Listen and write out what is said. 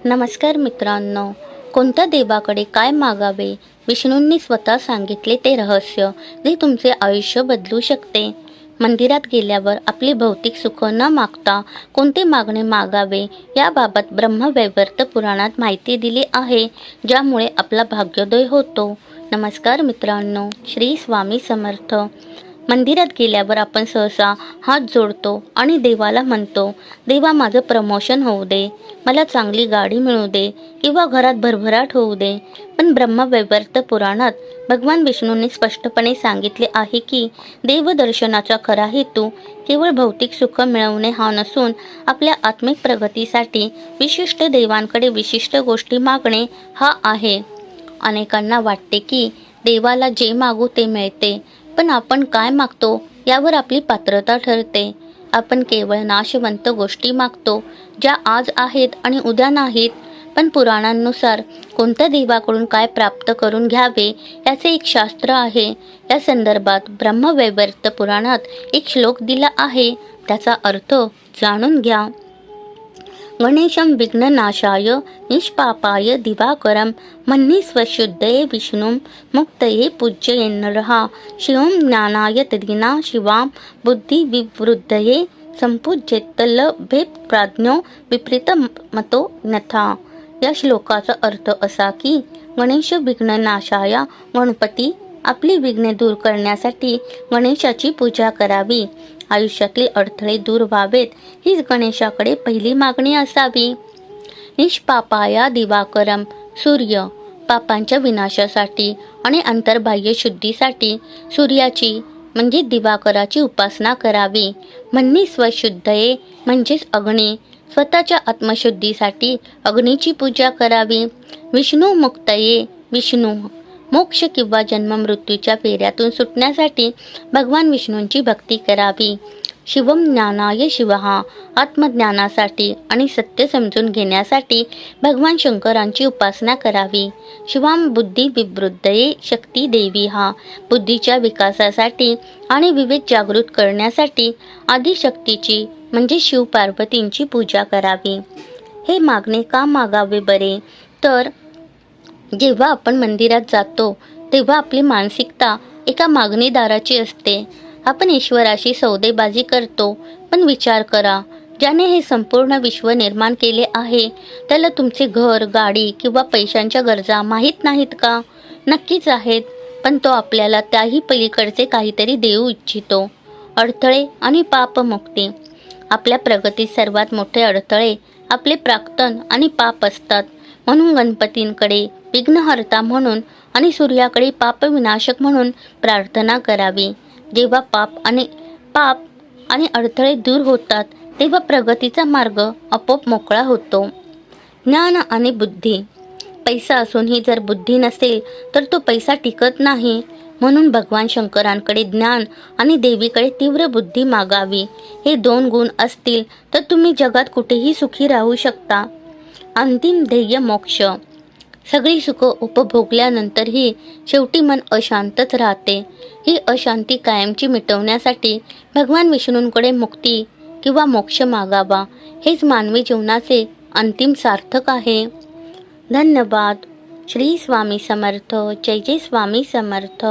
नमस्कार मित्रांनो, कोणत्या देवाकडे काय मागावे? विष्णूंनी स्वतः सांगितले ते रहस्य जे तुमचे आयुष्य बदलू शकते. मंदिरात गेल्यावर आपली भौतिक सुख न मागता कोणते मागणे मागावे याबाबत ब्रह्मवैवर्त पुराणात माहिती दिली आहे, ज्यामुळे आपला भाग्योदय होतो. नमस्कार मित्रांनो, श्री स्वामी समर्थ. मंदिरात गेल्यावर आपण सहसा हात जोडतो आणि देवाला म्हणतो, देवा माझं प्रमोशन होऊ दे, मला चांगली गाडी मिळू दे किंवा घरात भरभराट होऊ दे. पण ब्रह्मवैवर्त पुराणात भगवान विष्णूंनी स्पष्टपणे सांगितले आहे की देवदर्शनाचा खरा हेतू केवळ भौतिक सुख मिळवणे हा नसून आपल्या आत्मिक प्रगतीसाठी विशिष्ट देवांकडे विशिष्ट गोष्टी मागणे हा आहे. अनेकांना वाटते की देवाला जे मागू ते मिळते, पण आपण काय मागतो यावर आपली पात्रता ठरते. आपण केवळ नाशवंत गोष्टी मागतो, ज्या आज आहेत आणि उद्या नाहीत. पण पुराणांनुसार कोणत्या देवाकडून काय प्राप्त करून घ्यावे याचे एक शास्त्र आहे. या संदर्भात ब्रह्मवैवर्त पुराणात एक श्लोक दिला आहे, त्याचा अर्थ जाणून घ्या. गणेशं विघ्ननाशाय निष्पापाय दिवाकरं मन्ये विष्णुं मुक्तये पूजयेन्नरः शिवं ज्ञानाय तदीना शिवां बुद्धिविवृद्धये संपूज्येत्तलभेत प्राज्ञो विपरीतमतो नथा. या श्लोकाचा अर्थ असा की गणेश विघ्ननाशाय, गणपती आपली विघ्ने दूर करण्यासाठी गणेशाची पूजा करावी. आयुष्यातील अडथळे दूर व्हावेत हीच गणेशाकडे पहिली मागणी असावी. निष्पापाया दिवाकरम, सूर्य पापांच्या विनाशासाठी आणि अंतर्बाह्य शुद्धीसाठी सूर्याची म्हणजे दिवाकराची उपासना करावी. मन्ये स्वशुद्धये म्हणजेच अग्नी, स्वतःच्या आत्मशुद्धीसाठी अग्नीची पूजा करावी. विष्णू मुक्तये, विष्णू मोक्ष किंवा जन्ममृत्यूच्या फेऱ्यातून सुटण्यासाठी भगवान विष्णूंची भक्ती करावी. शिवम ज्ञानाय शिवहा, आत्मज्ञानासाठी आणि सत्य समजून घेण्यासाठी भगवान शंकरांची उपासना करावी. शिवाम बुद्धी विवृद्धये शक्ती देवी हा, बुद्धीच्या विकासासाठी आणि विवेक जागृत करण्यासाठी आदिशक्तीची म्हणजे शिव पार्वतींची पूजा करावी. हे मागणे का मागावे बरे? तर जेव्हा आपण मंदिरात जातो तेव्हा आपली मानसिकता एका मागणीदाराची असते. आपण ईश्वराशी सौदेबाजी करतो, पण विचार करा, ज्याने हे संपूर्ण विश्व निर्माण केले आहे त्याला तुमचे घर, गाडी किंवा पैशांच्या गरजा माहीत नाहीत का? नक्कीच आहेत, पण तो आपल्याला त्याही पलीकडचे काहीतरी देऊ इच्छितो. अडथळे आणि पापमुक्ती. आपल्या प्रगतीत सर्वात मोठे अडथळे आपले प्राक्तन आणि पाप असतात. म्हणून गणपतींकडे विघ्नहर्ता म्हणून आणि सूर्याकडे पापविनाशक म्हणून प्रार्थना करावी. जेव्हा पाप आणि अडथळे दूर होतात तेव्हा प्रगतीचा मार्ग आपोआप मोकळा होतो. ज्ञान आणि बुद्धी. पैसा असूनही जर बुद्धी नसेल तर तो पैसा टिकत नाही. म्हणून भगवान शंकरांकडे ज्ञान आणि देवीकडे तीव्र बुद्धी मागावी. हे दोन गुण असतील तर तुम्ही जगात कुठेही सुखी राहू शकता. अंतिम ध्येय मोक्ष. सगळी सुख उपभोगल्यानंतरही शेवटी मन अशांतच राहते. ही अशांती कायमची मिटवण्यासाठी भगवान विष्णूंकडे मुक्ती किंवा मोक्ष मागावा. हेच मानवी जीवनाचे अंतिम सार्थक आहे. धन्यवाद. श्री स्वामी समर्थ. जय जय स्वामी समर्थ.